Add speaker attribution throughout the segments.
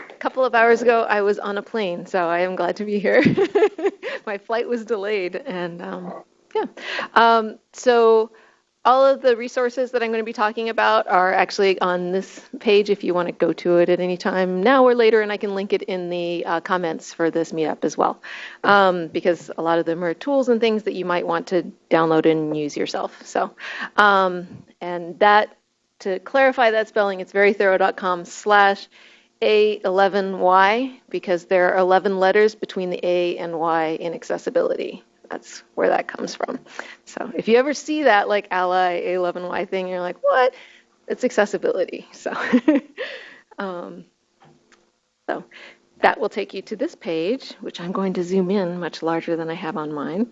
Speaker 1: A couple of hours ago, I was on a plane, so I am glad to be here. My flight was delayed, and yeah. So all of the resources that I'm going to be talking about are actually on this page if you want to go to it at any time now or later, and I can link it in the comments for this meetup as well, because a lot of them are tools and things that you might want to download and use yourself. So, and that, to clarify that spelling, it's verythorough.com/A11Y, because there are 11 letters between the A and Y in accessibility. That's where that comes from. So if you ever see that like ally A11Y thing, you're like, what? It's accessibility. So, so that will take you to this page, which I'm going to zoom in much larger than I have on mine.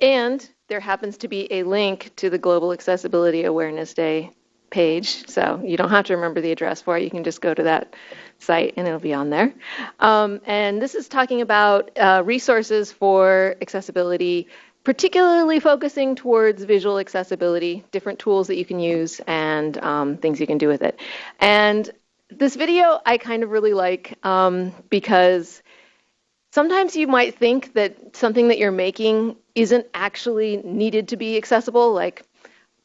Speaker 1: And there happens to be a link to the Global Accessibility Awareness Day page, so you don't have to remember the address for it. You can just go to that site and it'll be on there. And this is talking about resources for accessibility, particularly focusing towards visual accessibility, different tools that you can use and things you can do with it. And this video I kind of really like because sometimes you might think that something that you're making isn't actually needed to be accessible. Like,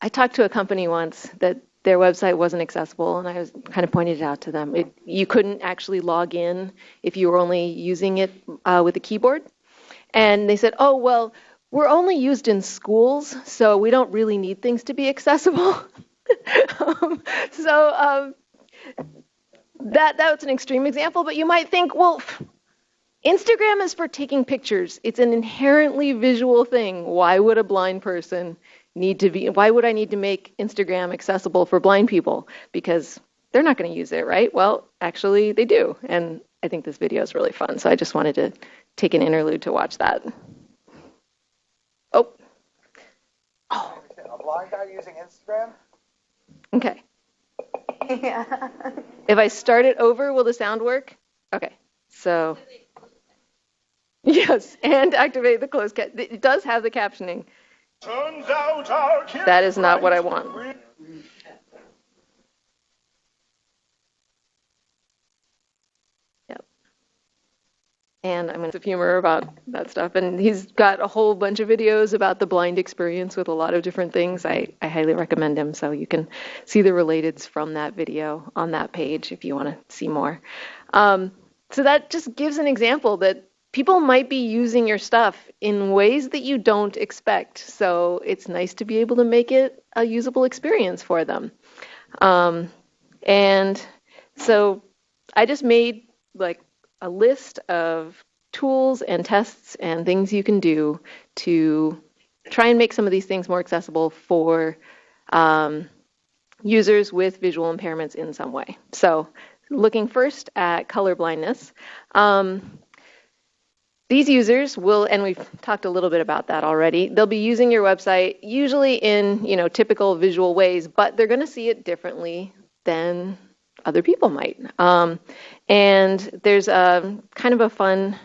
Speaker 1: I talked to a company once that their website wasn't accessible, and I was kind of pointed it out to them. You couldn't actually log in if you were only using it with a keyboard. And they said, oh, well, we're only used in schools, so we don't really need things to be accessible. That's an extreme example, but you might think, well, Instagram is for taking pictures. It's an inherently visual thing. Why would a blind person why would I need to make Instagram accessible for blind people? Because they're not going to use it, right? Well, actually they do. And I think this video is really fun. So I just wanted to take an interlude to watch that. Oh.
Speaker 2: A blind guy using Instagram?
Speaker 1: Okay. Yeah. If I start it over, will the sound work? Okay. So, yes, and activate the closed caption. It does have the captioning. Turns out that is not what I want. Yep. And I'm going to humor about that stuff. And he's got a whole bunch of videos about the blind experience with a lot of different things. I highly recommend him, so you can see the relateds from that video on that page if you want to see more. So that just gives an example that people might be using your stuff in ways that you don't expect. So it's nice to be able to make it a usable experience for them. And so I just made like a list of tools and tests and things you can do to try and make some of these things more accessible for users with visual impairments in some way. So looking first at color blindness. These users will, and we've talked a little bit about that already, they'll be using your website usually in, typical visual ways, but they're going to see it differently than other people might. And there's a kind of a fun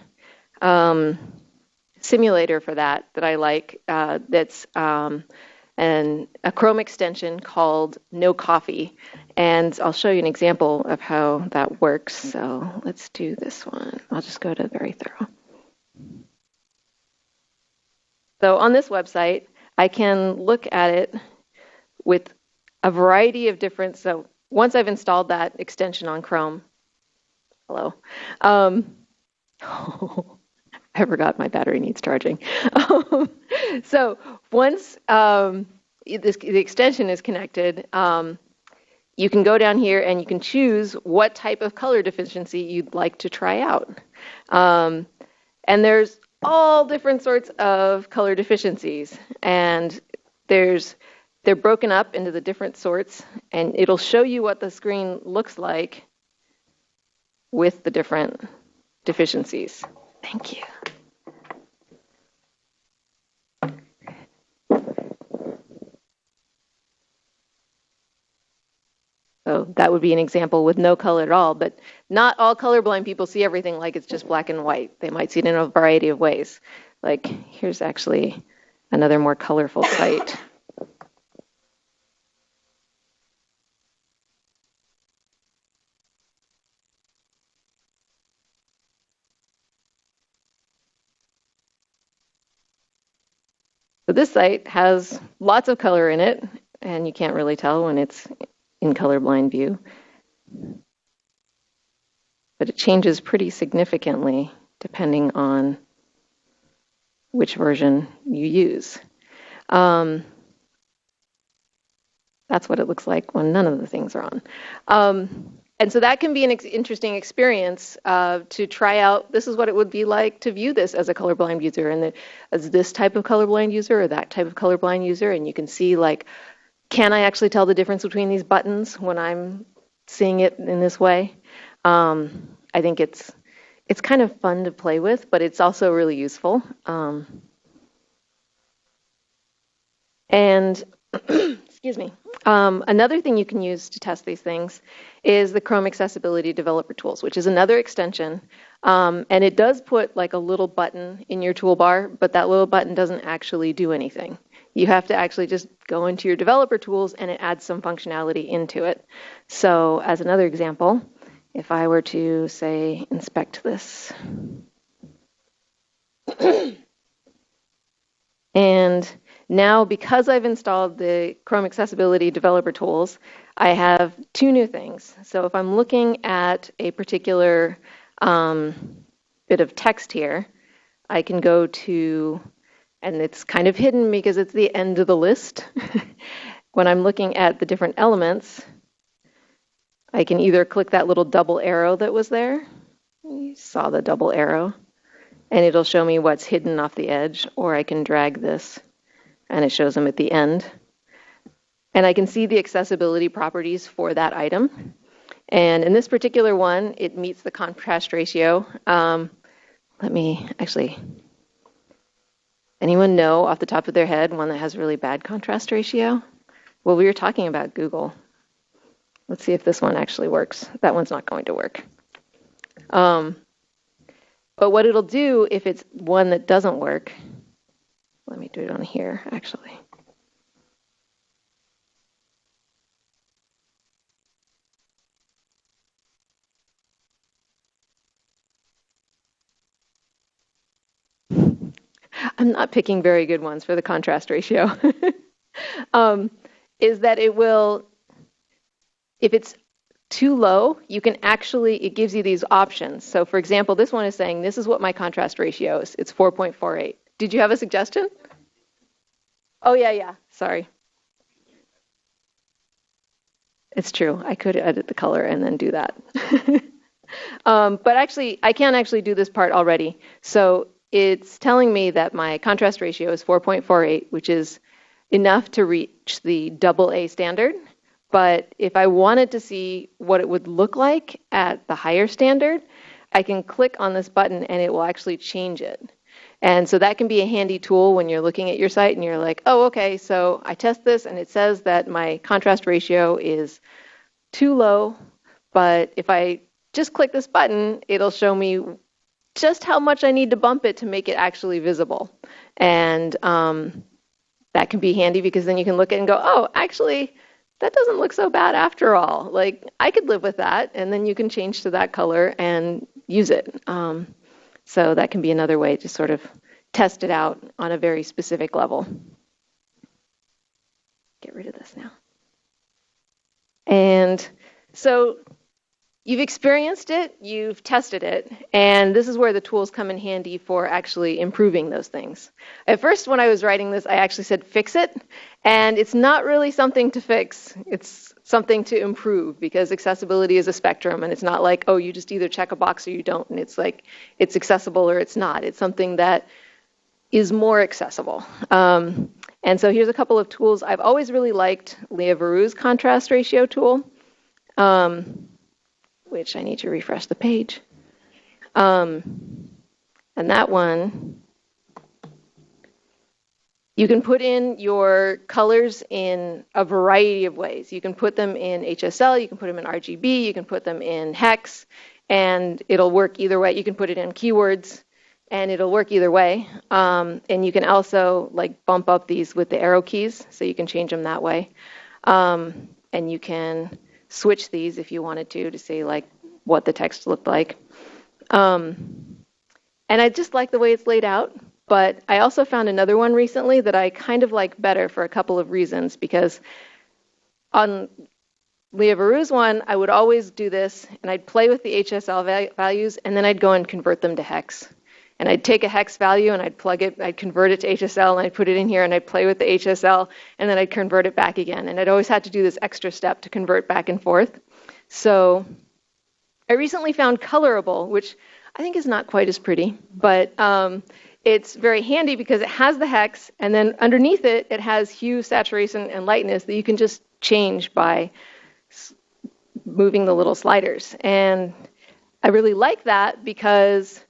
Speaker 1: simulator for that I like that's a Chrome extension called No Coffee. And I'll show you an example of how that works. So let's do this one. I'll just go to Very Thorough. So on this website, I can look at it with a variety of different, so once I've installed that extension on Chrome, hello, I forgot my battery needs charging. So once the extension is connected, you can go down here and you can choose what type of color deficiency you'd like to try out. And there's all different sorts of color deficiencies, and they're broken up into the different sorts, and it'll show you what the screen looks like with the different deficiencies. Thank you. So that would be an example with no color at all, but not all colorblind people see everything like it's just black and white. They might see it in a variety of ways. Like, here's actually another more colorful site. But this site has lots of color in it, and you can't really tell when it's in colorblind view. But it changes pretty significantly depending on which version you use. That's what it looks like when none of the things are on. And so that can be an interesting experience to try out. This is what it would be like to view this as a colorblind user, and as this type of colorblind user or that type of colorblind user. And you can see, like, can I actually tell the difference between these buttons when I'm seeing it in this way? I think it's kind of fun to play with, but it's also really useful. And excuse me. Another thing you can use to test these things is the Chrome Accessibility Developer Tools, which is another extension. And it does put like a little button in your toolbar, but that little button doesn't actually do anything. You have to actually just go into your developer tools and it adds some functionality into it. So as another example, if I were to say inspect this, and now, because I've installed the Chrome Accessibility Developer Tools, I have two new things. So if I'm looking at a particular bit of text here, I can go to, and it's kind of hidden because it's the end of the list. When I'm looking at the different elements, I can either click that little double arrow that was there. You saw the double arrow. And it'll show me what's hidden off the edge, or I can drag this and it shows them at the end. And I can see the accessibility properties for that item. And in this particular one, it meets the contrast ratio. Let me actually, anyone know off the top of their head one that has really bad contrast ratio? Well, we were talking about Google. Let's see if this one actually works. That one's not going to work. But what it'll do if it's one that doesn't work, let me do it on here, actually. I'm not picking very good ones for the contrast ratio. Is that it will, if it's too low, you can actually, it gives you these options. So for example, this one is saying, this is what my contrast ratio is. It's 4.48. Did you have a suggestion? Oh, yeah. Sorry. It's true. I could edit the color and then do that. But actually, I can actually do this part already. So it's telling me that my contrast ratio is 4.48, which is enough to reach the AA standard. But if I wanted to see what it would look like at the higher standard, I can click on this button and it will actually change it. And so that can be a handy tool when you're looking at your site and you're like, oh, okay, so I test this and it says that my contrast ratio is too low, but if I just click this button, it'll show me just how much I need to bump it to make it actually visible. And that can be handy because then you can look at it and go, oh, actually, that doesn't look so bad after all. Like, I could live with that, and then you can change to that color and use it. So that can be another way to sort of test it out on a very specific level. Get rid of this now. And so you've experienced it, you've tested it, and this is where the tools come in handy for actually improving those things. At first, when I was writing this, I actually said fix it, and it's not really something to fix. It's something to improve because accessibility is a spectrum, and it's not like, oh, you just either check a box or you don't, and it's like it's accessible or it's not. It's something that is more accessible. And so here's a couple of tools. I've always really liked Leah Verou's contrast ratio tool, which I need to refresh the page. And that one, you can put in your colors in a variety of ways. You can put them in HSL, you can put them in RGB, you can put them in hex, and it'll work either way. You can put it in keywords, and it'll work either way. And you can also like bump up these with the arrow keys, so you can change them that way. And you can switch these if you wanted to see like what the text looked like. And I just like the way it's laid out. But I also found another one recently that I kind of like better for a couple of reasons, because on Leah Verou's one, I would always do this, and I'd play with the HSL values, and then I'd go and convert them to hex. And I'd take a hex value, and I'd plug it, I'd convert it to HSL, and I'd put it in here, and I'd play with the HSL, and then I'd convert it back again. And I'd always had to do this extra step to convert back and forth. So I recently found Colorable, which I think is not quite as pretty, but it's very handy because it has the hex, and then underneath it, it has hue, saturation, and lightness that you can just change by moving the little sliders. And I really like that because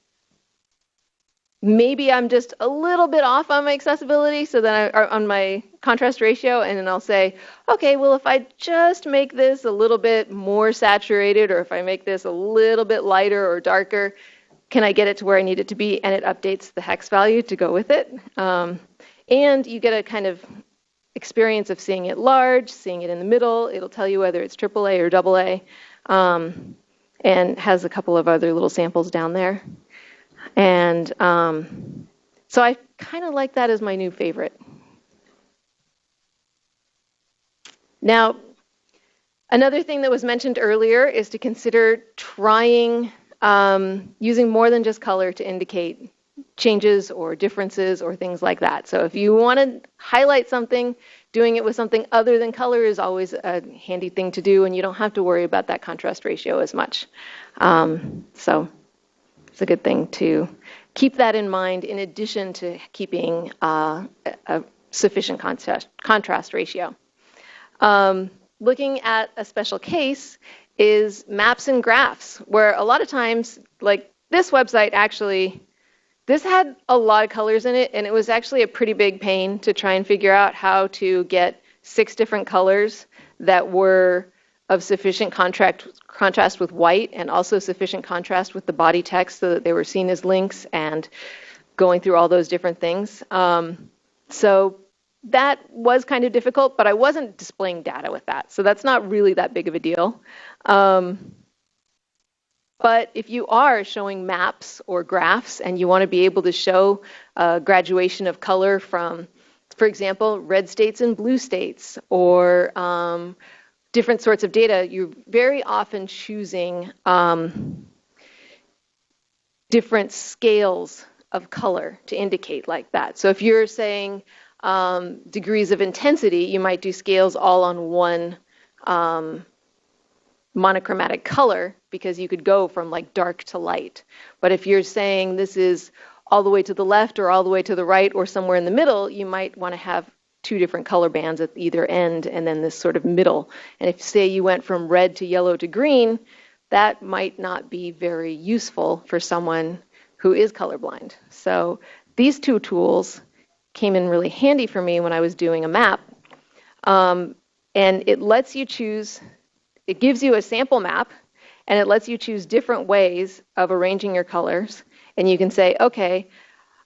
Speaker 1: maybe I'm just a little bit off on my accessibility, so then on my contrast ratio, and then I'll say, okay, well, if I just make this a little bit more saturated, or if I make this a little bit lighter or darker, can I get it to where I need it to be? And it updates the hex value to go with it. And you get a kind of experience of seeing it large, seeing it in the middle. It'll tell you whether it's AAA or AA, and has a couple of other little samples down there. And so I kind of like that as my new favorite. Now, another thing that was mentioned earlier is to consider trying using more than just color to indicate changes or differences or things like that. So if you want to highlight something, doing it with something other than color is always a handy thing to do, and you don't have to worry about that contrast ratio as much. So it's a good thing to keep that in mind in addition to keeping a sufficient contrast ratio. Looking at a special case is maps and graphs, where a lot of times, like this website actually, this had a lot of colors in it, and it was actually a pretty big pain to try and figure out how to get 6 different colors that were of sufficient contrast with white and also sufficient contrast with the body text so that they were seen as links, and going through all those different things. So that was kind of difficult, but I wasn't displaying data with that, so that's not really that big of a deal. But if you are showing maps or graphs and you want to be able to show graduation of color from, for example, red states and blue states, or different sorts of data, you're very often choosing different scales of color to indicate like that. So if you're saying degrees of intensity, you might do scales all on one monochromatic color, because you could go from like dark to light. But if you're saying this is all the way to the left or all the way to the right or somewhere in the middle, you might want to have 2 different color bands at either end and then this sort of middle. And if, say, you went from red to yellow to green, that might not be very useful for someone who is colorblind. So these 2 tools came in really handy for me when I was doing a map. And it lets you choose, it gives you a sample map, and it lets you choose different ways of arranging your colors. And you can say, okay,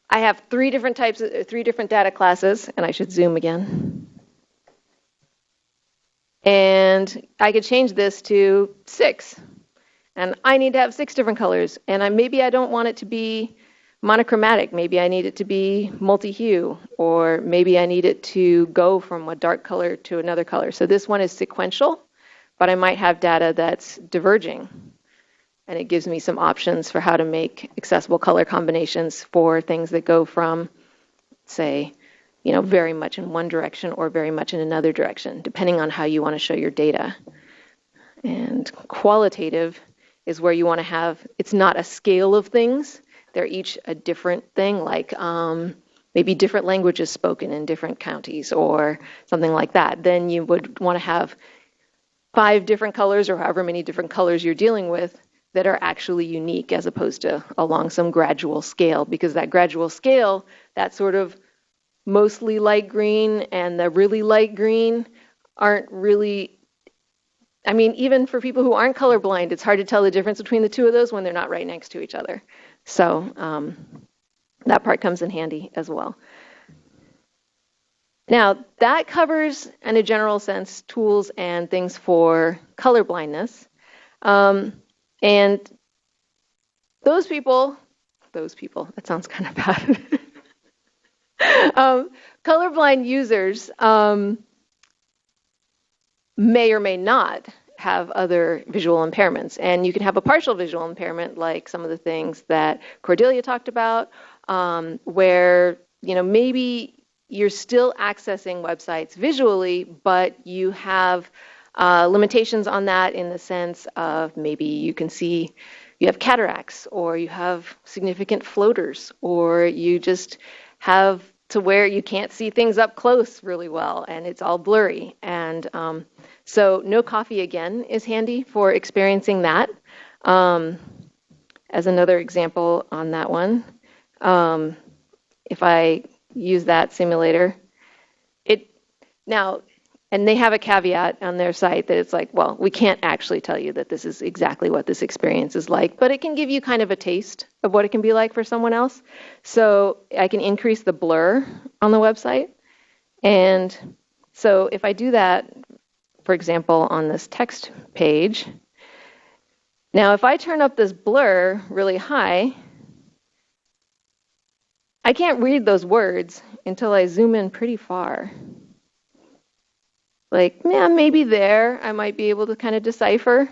Speaker 1: I have 3 different types of 3 different data classes, and I should zoom again. And I could change this to 6. And I need to have 6 different colors. And maybe I don't want it to be monochromatic. Maybe I need it to be multi-hue, or maybe I need it to go from a dark color to another color. So this one is sequential, but I might have data that's diverging. And it gives me some options for how to make accessible color combinations for things that go from, say, very much in one direction or very much in another direction, depending on how you want to show your data. And qualitative is where you want to have, it's not a scale of things. They're each a different thing, like maybe different languages spoken in different counties or something like that. Then you would want to have 5 different colors, or however many different colors you're dealing with, that are actually unique, as opposed to along some gradual scale, because that gradual scale, that sort of mostly light green and the really light green aren't really, I mean, even for people who aren't colorblind, it's hard to tell the difference between the 2 of those when they're not right next to each other. So that part comes in handy as well. Now, that covers, in a general sense, tools and things for color blindness. And those people, that sounds kind of bad. Colorblind users may or may not have other visual impairments. And you can have a partial visual impairment, like some of the things that Cordelia talked about, where maybe you're still accessing websites visually, but you have limitations on that in the sense of maybe you can see you have cataracts, or you have significant floaters, or you just have to where you can't see things up close really well and it's all blurry. And so no coffee again is handy for experiencing that. As another example on that one, if I use that simulator, now, and they have a caveat on their site that it's like, well, we can't actually tell you that this is exactly what this experience is like, but it can give you kind of a taste of what it can be like for someone else. So I can increase the blur on the website. And so if I do that, for example, on this text page, now if I turn up this blur really high, I can't read those words until I zoom in pretty far. Like, yeah, maybe there I might be able to kind of decipher.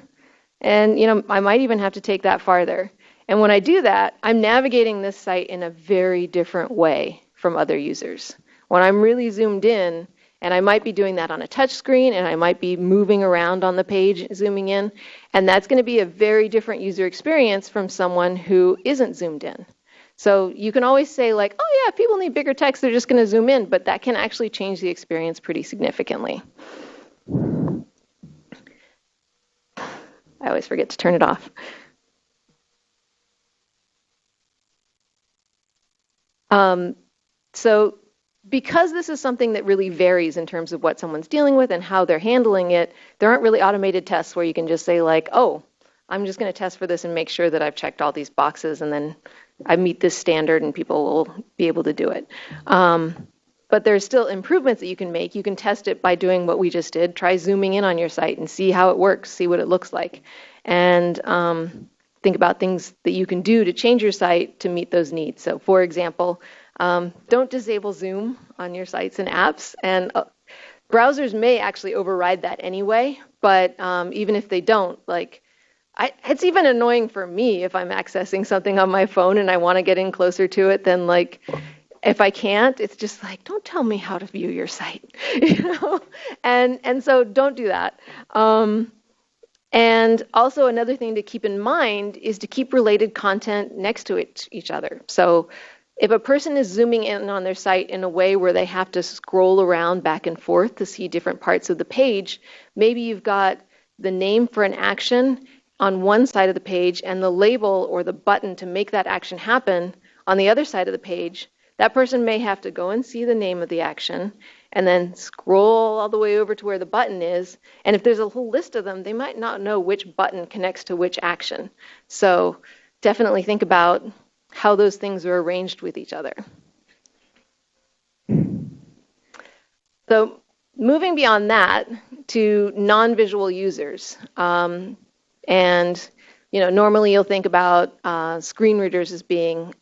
Speaker 1: And, I might even have to take that farther. And when I do that, I'm navigating this site in a very different way from other users. When I'm really zoomed in, and I might be doing that on a touch screen, and I might be moving around on the page, zooming in, and that's going to be a very different user experience from someone who isn't zoomed in. So you can always say like, oh yeah, if people need bigger text, they're just going to zoom in, but that can actually change the experience pretty significantly. I always forget to turn it off. So because this is something that really varies in terms of what someone's dealing with and how they're handling it, there aren't really automated tests where you can just say like, oh, I'm just going to test for this and make sure that I've checked all these boxes and then I meet this standard and people will be able to do it. But there's still improvements that you can make. You can test it by doing what we just did. Try zooming in on your site and see how it works, see what it looks like. And think about things that you can do to change your site to meet those needs. So for example, don't disable Zoom on your sites and apps. And browsers may actually override that anyway, but even if they don't, like, it's even annoying for me if I'm accessing something on my phone and I want to get in closer to it than like, if I can't, it's just like, don't tell me how to view your site, And so don't do that. And also another thing to keep in mind is to keep related content next to each other. So if a person is zooming in on their site in a way where they have to scroll around back and forth to see different parts of the page, maybe you've got the name for an action on one side of the page and the label or the button to make that action happen on the other side of the page. That person may have to go and see the name of the action and then scroll all the way over to where the button is. And if there's a whole list of them, they might not know which button connects to which action. So definitely think about how those things are arranged with each other. So moving beyond that to non-visual users. And normally you'll think about screen readers as being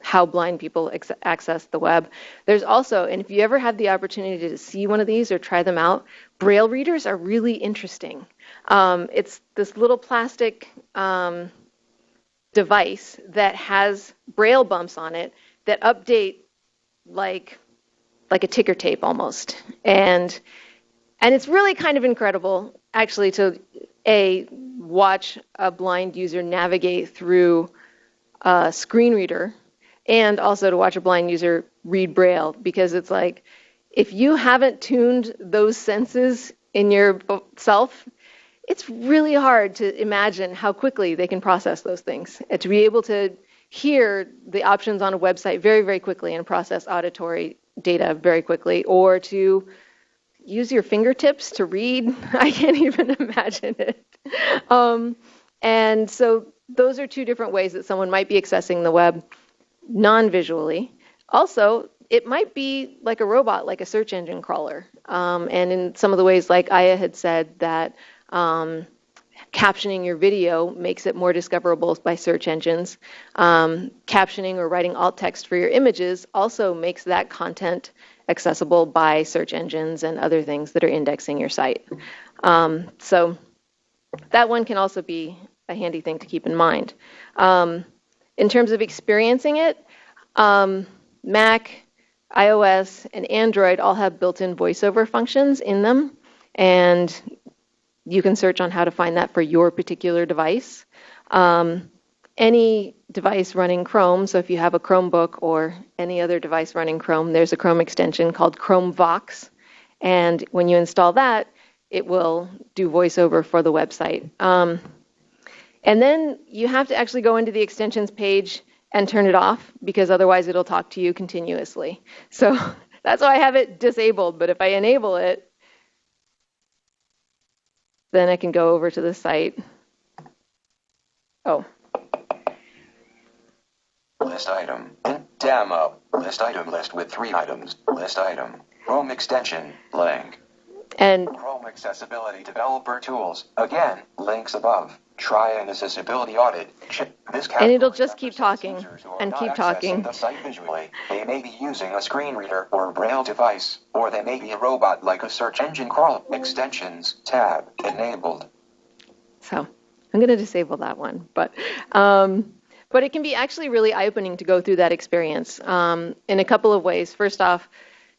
Speaker 1: how blind people access the web. There's also, and if you ever had the opportunity to see one of these or try them out, Braille readers are really interesting. It's this little plastic device that has Braille bumps on it that update like a ticker tape almost. And it's really kind of incredible actually to watch a blind user navigate through a screen reader and also to watch a blind user read Braille, because it's like, if you haven't tuned those senses in yourself, it's really hard to imagine how quickly they can process those things. And to be able to hear the options on a website very, very quickly and process auditory data very quickly, or to use your fingertips to read, I can't even imagine it. And so those are two different ways that someone might be accessing the web non-visually. Also, it might be like a robot, like a search engine crawler. And in some of the ways, like Aya had said, that Captioning your video makes it more discoverable by search engines. Captioning or writing alt text for your images also makes that content accessible by search engines and other things that are indexing your site. So that one can also be a handy thing to keep in mind. In terms of experiencing it, Mac, iOS, and Android all have built-in voiceover functions in them, and you can search on how to find that for your particular device. Any device running Chrome, so if you have a Chromebook or any other device running Chrome, there's a Chrome extension called Chrome Vox, and when you install that, it will do voiceover for the website. And then you have to actually go into the extensions page and turn it off, because otherwise it'll talk to you continuously. So that's why I have it disabled, but if I enable it, then I can go over to the site. Oh.
Speaker 3: List item. Demo. List item list with 3 items. List item. Chrome extension. Link.
Speaker 1: And
Speaker 3: Chrome accessibility developer tools. Again, links above. Try an accessibility audit.
Speaker 1: And it'll just keep talking and keep talking.
Speaker 3: The site visually. They may be using a screen reader or braille device, or they may be a robot like a search engine crawl. Extensions tab enabled.
Speaker 1: So I'm going to disable that one, but it can be actually really eye-opening to go through that experience in a couple of ways. First off,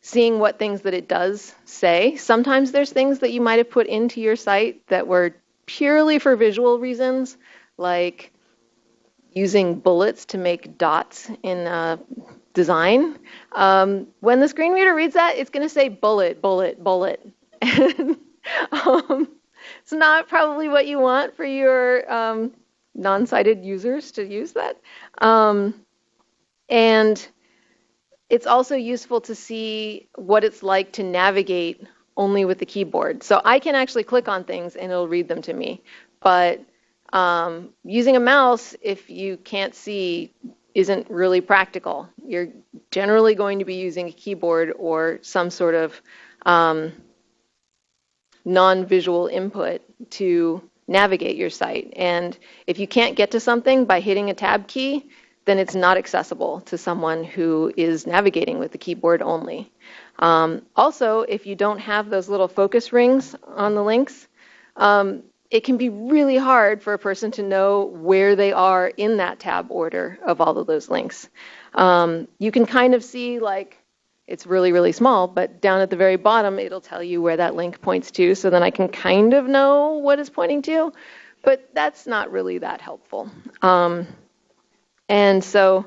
Speaker 1: seeing what things that it does say. Sometimes there's things that you might have put into your site that were purely for visual reasons, like using bullets to make dots in design. When the screen reader reads that, it's going to say bullet, bullet, bullet. And, it's not probably what you want for your non-sighted users to use that. And it's also useful to see what it's like to navigate only with the keyboard. So I can actually click on things and it'll read them to me. But using a mouse, if you can't see, isn't really practical. You're generally going to be using a keyboard or some sort of non-visual input to navigate your site. And if you can't get to something by hitting a tab key, then it's not accessible to someone who is navigating with the keyboard only. Also, if you don't have those little focus rings on the links, it can be really hard for a person to know where they are in that tab order of all of those links. You can kind of see, like, it's really, really small, but down at the very bottom, it'll tell you where that link points to, so then I can kind of know what it's pointing to, but that's not really that helpful. And so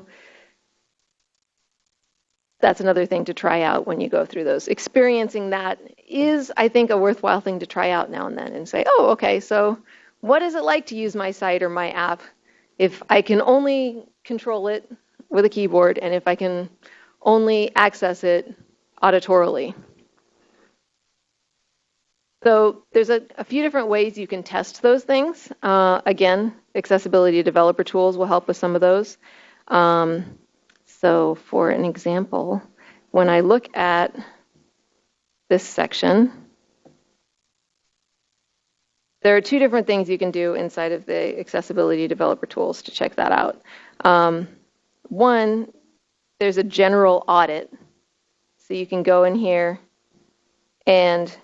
Speaker 1: that's another thing to try out when you go through those. Experiencing that is, I think, a worthwhile thing to try out now and then and say, oh, okay, so what is it like to use my site or my app if I can only control it with a keyboard and if I can only access it auditorily? So there's a few different ways you can test those things. Again, accessibility developer tools will help with some of those. So for an example, when I look at this section, there are 2 different things you can do inside of the accessibility developer tools to check that out. One, there's a general audit. So you can go in here, and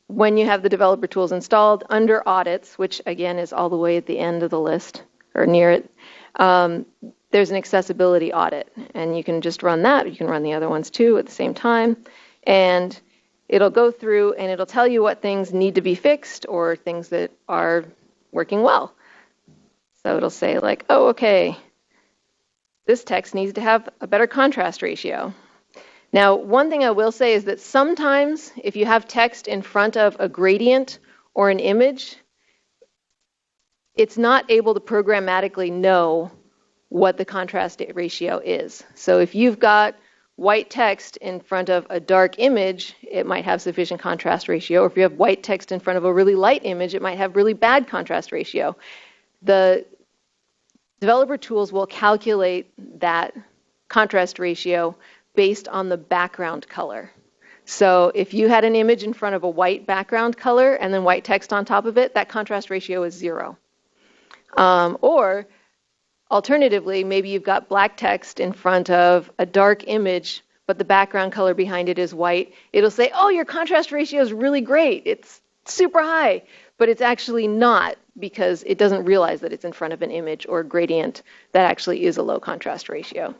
Speaker 1: when you have the developer tools installed, under audits, which again is all the way at the end of the list or near it, there's an accessibility audit, and you can just run that. You can run the other ones too at the same time, and it'll go through and it'll tell you what things need to be fixed or things that are working well. So it'll say, like, oh, okay, this text needs to have a better contrast ratio. Now, one thing I will say is that sometimes if you have text in front of a gradient or an image, it's not able to programmatically know what the contrast ratio is. So if you've got white text in front of a dark image, it might have sufficient contrast ratio. Or if you have white text in front of a really light image, it might have really bad contrast ratio. The developer tools will calculate that contrast ratio based on the background color. So if you had an image in front of a white background color and then white text on top of it, that contrast ratio is 0. Or alternatively, maybe you've got black text in front of a dark image, but the background color behind it is white. It'll say, oh, your contrast ratio is really great. It's super high. But it's actually not, because it doesn't realize that it's in front of an image or a gradient that actually is a low contrast ratio.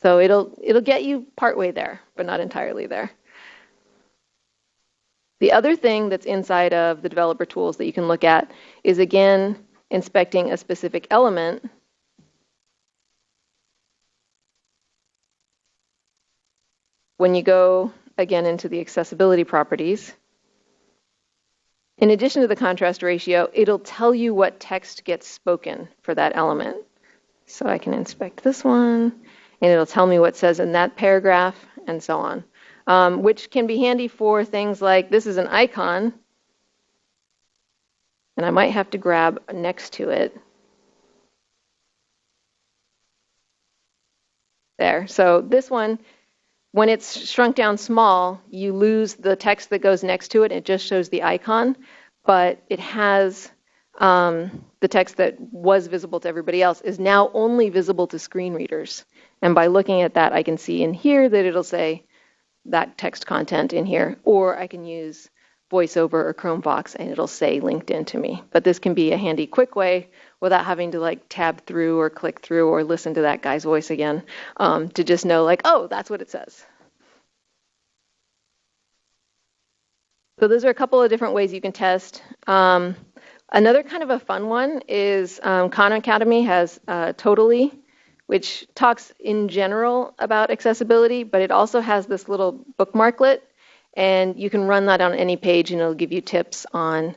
Speaker 1: So it'll get you partway there, but not entirely there. The other thing that's inside of the developer tools that you can look at is, again, inspecting a specific element. When you go, again, into the accessibility properties, in addition to the contrast ratio, it'll tell you what text gets spoken for that element. So I can inspect this one, and it'll tell me what says in that paragraph, and so on, which can be handy for things like, this is an icon, and I might have to grab next to it. There. So this one, when it's shrunk down small, you lose the text that goes next to it. It just shows the icon, but it has the text that was visible to everybody else is now only visible to screen readers. And by looking at that, I can see in here that it'll say that text content in here, or I can use Voiceover or Chromevox and it'll say LinkedIn to me. But this can be a handy, quick way without having to like tab through or click through or listen to that guy's voice again, to just know like, oh, that's what it says. So those are a couple of different ways you can test. Another kind of a fun one is Khan Academy has Totally, which talks in general about accessibility, but it also has this little bookmarklet, and you can run that on any page and it'll give you tips on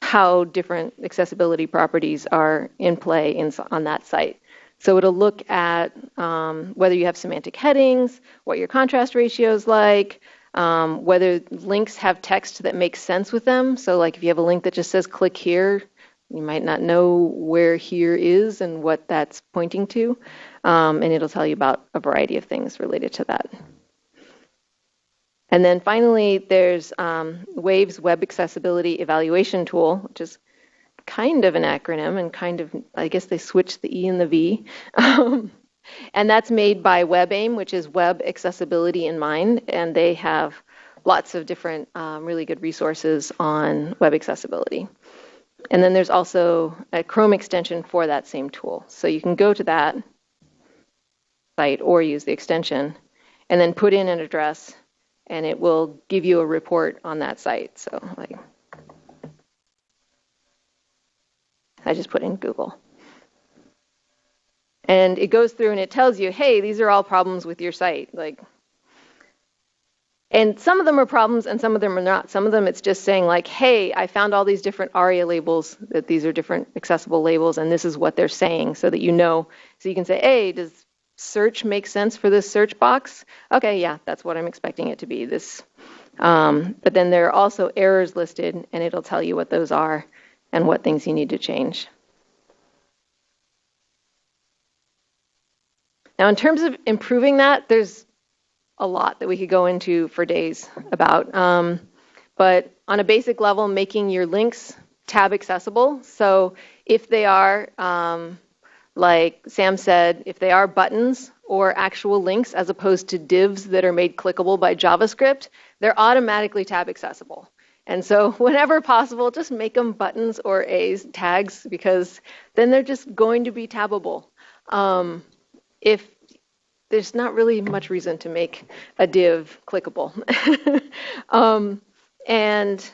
Speaker 1: how different accessibility properties are in play on that site. So it'll look at whether you have semantic headings, what your contrast ratio is like, whether links have text that makes sense with them. So like if you have a link that just says click here, you might not know where here is and what that's pointing to. And it'll tell you about a variety of things related to that. And then finally, there's Wave's Web Accessibility Evaluation Tool, which is kind of an acronym and kind of, I guess they switched the E and the V. And that's made by WebAIM, which is Web Accessibility in Mind. And they have lots of different really good resources on web accessibility. And then there's also a Chrome extension for that same tool. So you can go to that site or use the extension and then put in an address and it will give you a report on that site. So like, I just put in Google. And it goes through and it tells you, hey, these are all problems with your site. Like, and some of them are problems and some of them are not. Some of them it's just saying like, hey, I found all these different ARIA labels, that these are different accessible labels, and this is what they're saying so that you know. So you can say, hey, does search make sense for this search box? Okay, yeah, that's what I'm expecting it to be. This, but then there are also errors listed, and it'll tell you what those are and what things you need to change. Now, in terms of improving that, there's a lot that we could go into for days about. But on a basic level, making your links tab accessible. So if they are, like Sam said, if they are buttons or actual links as opposed to divs that are made clickable by JavaScript, they're automatically tab accessible. And so whenever possible, just make them buttons or tags, because then they're just going to be tabbable. If there's not really much reason to make a div clickable. And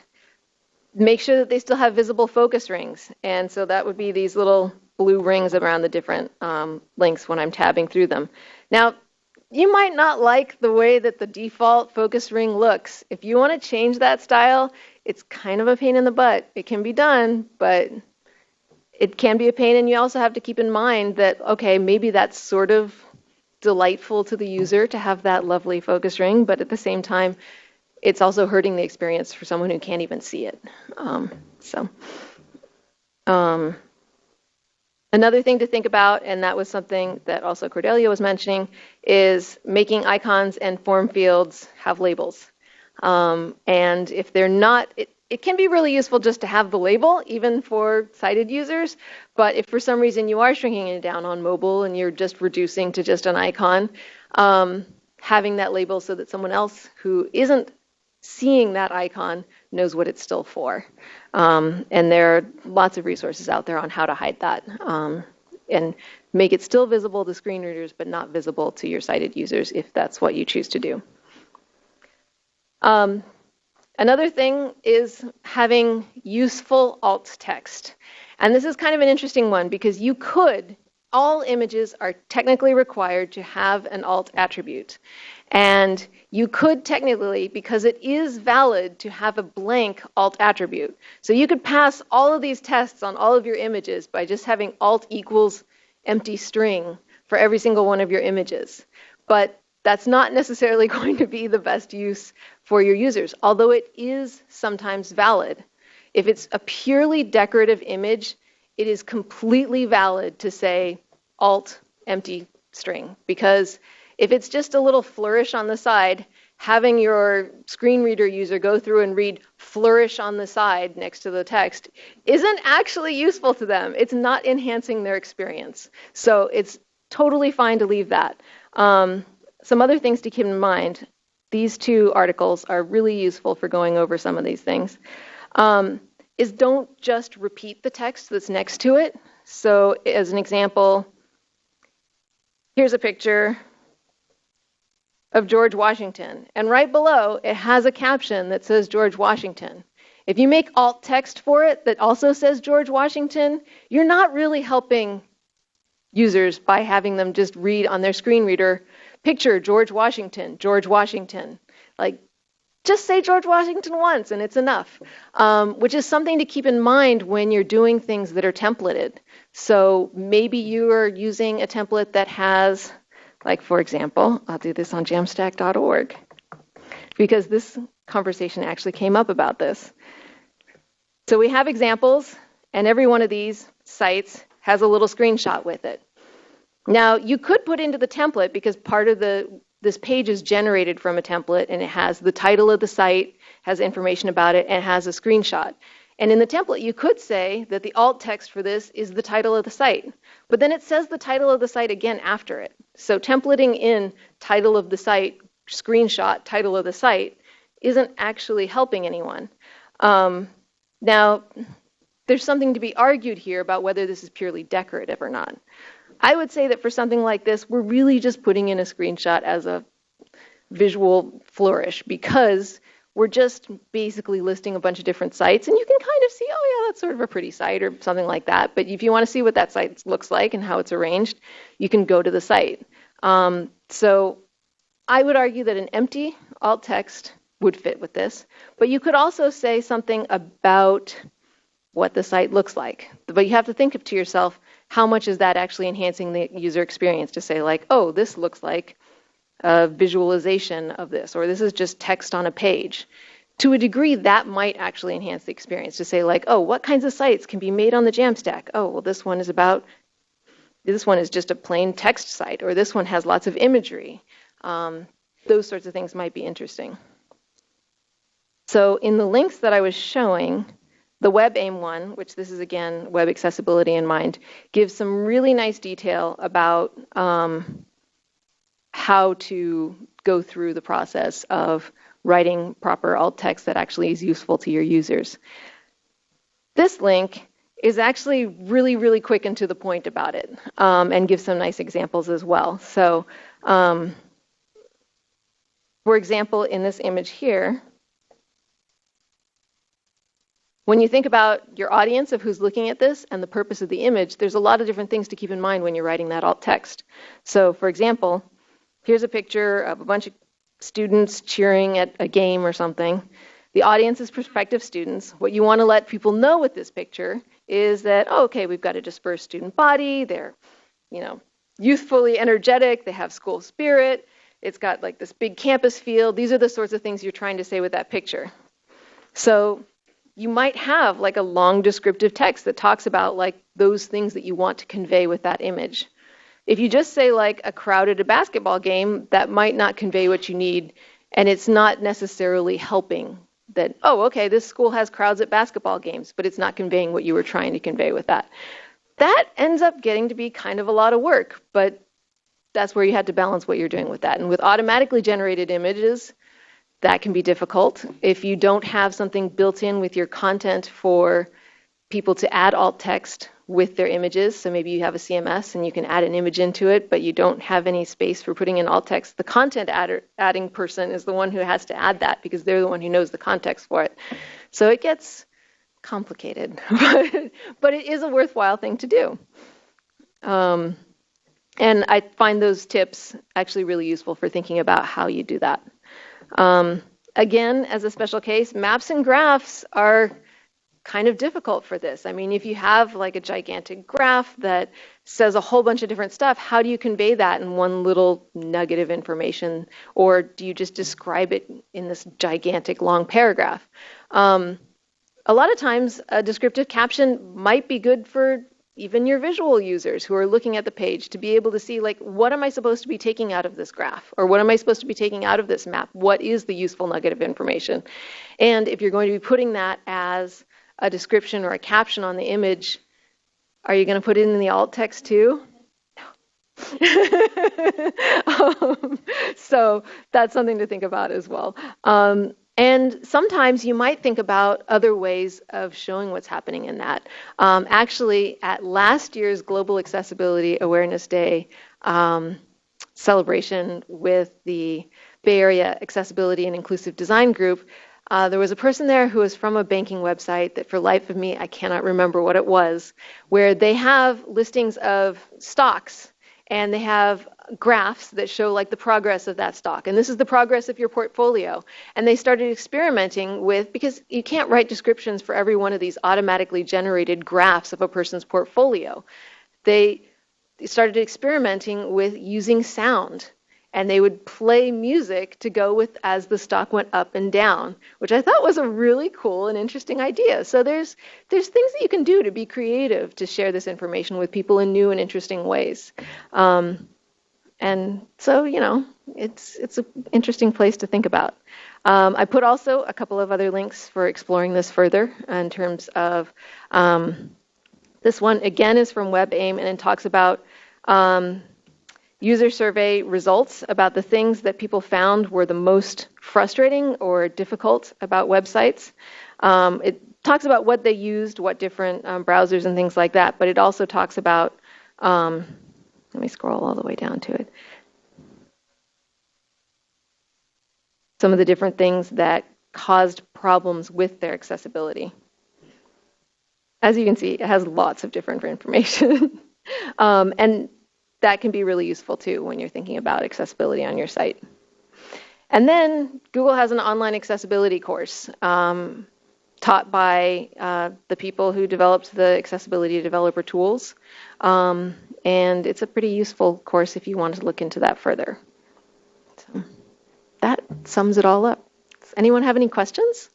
Speaker 1: make sure that they still have visible focus rings. And so that would be these little blue rings around the different links when I'm tabbing through them. Now, you might not like the way that the default focus ring looks. If you want to change that style, it's kind of a pain in the butt. It can be done, but it can be a pain. And you also have to keep in mind that, okay, maybe that's sort of delightful to the user to have that lovely focus ring, but at the same time, it's also hurting the experience for someone who can't even see it. Another thing to think about, and that was something that also Cordelia was mentioning, is making icons and form fields have labels. And if they're not, it can be really useful just to have the label, even for sighted users. But if for some reason you are shrinking it down on mobile and you're just reducing to just an icon, having that label so that someone else who isn't seeing that icon knows what it's still for. And there are lots of resources out there on how to hide that and make it still visible to screen readers, but not visible to your sighted users if that's what you choose to do. Another thing is having useful alt text. And this is kind of an interesting one because all images are technically required to have an alt attribute. And you could technically, because it is valid to have a blank alt attribute. So you could pass all of these tests on all of your images by just having alt equals empty string for every single one of your images. But that's not necessarily going to be the best use for your users, although it is sometimes valid. If it's a purely decorative image, it is completely valid to say alt empty string, because if it's just a little flourish on the side, having your screen reader user go through and read flourish on the side next to the text isn't actually useful to them. It's not enhancing their experience. So it's totally fine to leave that. Some other things to keep in mind. These two articles are really useful for going over some of these things. Is don't just repeat the text that's next to it. So as an example, here's a picture of George Washington. And right below, it has a caption that says George Washington. If you make alt text for it that also says George Washington, you're not really helping users by having them just read on their screen reader, picture George Washington, George Washington. Like, just say George Washington once and it's enough, which is something to keep in mind when you're doing things that are templated. So maybe you are using a template that has, like, for example, I'll do this on JAMstack.org, because this conversation actually came up about this. So we have examples, and every one of these sites has a little screenshot with it. Now, you could put into the template, because part of this page is generated from a template, and it has the title of the site, has information about it, and has a screenshot. And in the template, you could say that the alt text for this is the title of the site. But then it says the title of the site again after it. So templating in title of the site, screenshot, title of the site, isn't actually helping anyone. Now, there's something to be argued here about whether this is purely decorative or not. I would say that for something like this, we're really just putting in a screenshot as a visual flourish, because we're just basically listing a bunch of different sites, and you can kind of see, oh yeah, that's sort of a pretty site or something like that. But if you want to see what that site looks like and how it's arranged, you can go to the site. So I would argue that an empty alt text would fit with this, but you could also say something about what the site looks like. But you have to think to yourself, how much is that actually enhancing the user experience, to say like, oh, this looks like a visualization of this, or this is just text on a page. To a degree, that might actually enhance the experience, to say like, oh, what kinds of sites can be made on the JAMstack? Oh, well, this one is just a plain text site, or this one has lots of imagery. Those sorts of things might be interesting. So in the links that I was showing, the WebAIM one, which this is again web accessibility in mind, gives some really nice detail about how to go through the process of writing proper alt text that actually is useful to your users. This link is actually really, really quick and to the point about it, and gives some nice examples as well. So, for example, in this image here, when you think about your audience of who's looking at this and the purpose of the image, there's a lot of different things to keep in mind when you're writing that alt text. So, for example, here's a picture of a bunch of students cheering at a game or something. The audience is prospective students. What you want to let people know with this picture is that, oh, okay, we've got a dispersed student body. They're, youthfully energetic. They have school spirit. It's got like this big campus feel. These are the sorts of things you're trying to say with that picture. So you might have like a long descriptive text that talks about like those things that you want to convey with that image. If you just say like a crowd at a basketball game, that might not convey what you need, and it's not necessarily helping that, oh, okay, this school has crowds at basketball games, but it's not conveying what you were trying to convey with that. That ends up getting to be kind of a lot of work, but that's where you had to balance what you're doing with that. And with automatically generated images, that can be difficult. If you don't have something built in with your content for people to add alt text with their images, so maybe you have a CMS and you can add an image into it, but you don't have any space for putting in alt text, the content adding person is the one who has to add that because they're the one who knows the context for it. So it gets complicated, but it is a worthwhile thing to do. And I find those tips actually really useful for thinking about how you do that. Again, as a special case, maps and graphs are kind of difficult for this. I mean, if you have like a gigantic graph that says a whole bunch of different stuff, how do you convey that in one little nugget of information? Or do you just describe it in this gigantic long paragraph? A lot of times, a descriptive caption might be good for even your visual users who are looking at the page to be able to see, like, what am I supposed to be taking out of this graph? Or what am I supposed to be taking out of this map? What is the useful nugget of information? And if you're going to be putting that as a description or a caption on the image, are you going to put it in the alt text too? No. So that's something to think about as well. And sometimes you might think about other ways of showing what's happening in that. Actually, at last year's Global Accessibility Awareness Day celebration with the Bay Area Accessibility and Inclusive Design Group, there was a person there who was from a banking website that for life of me, I cannot remember what it was, where they have listings of stocks and they have graphs that show like the progress of that stock. And this is the progress of your portfolio. And they started experimenting with, because you can't write descriptions for every one of these automatically generated graphs of a person's portfolio. They started experimenting with using sound. And they would play music to go with as the stock went up and down, which I thought was a really cool and interesting idea. So there's things that you can do to be creative to share this information with people in new and interesting ways. And so, you know, it's an interesting place to think about. I put also a couple of other links for exploring this further in terms of this one, again, is from WebAIM, and it talks about user survey results about the things that people found were the most frustrating or difficult about websites. It talks about what they used, what different browsers and things like that, but it also talks about, let me scroll all the way down to it, some of the different things that caused problems with their accessibility. As you can see, it has lots of different information. And that can be really useful too when you're thinking about accessibility on your site. And then Google has an online accessibility course taught by the people who developed the accessibility developer tools. And it's a pretty useful course if you want to look into that further. So that sums it all up. Does anyone have any questions?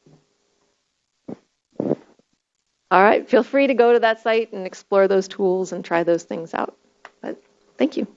Speaker 1: All right, feel free to go to that site and explore those tools and try those things out. But thank you.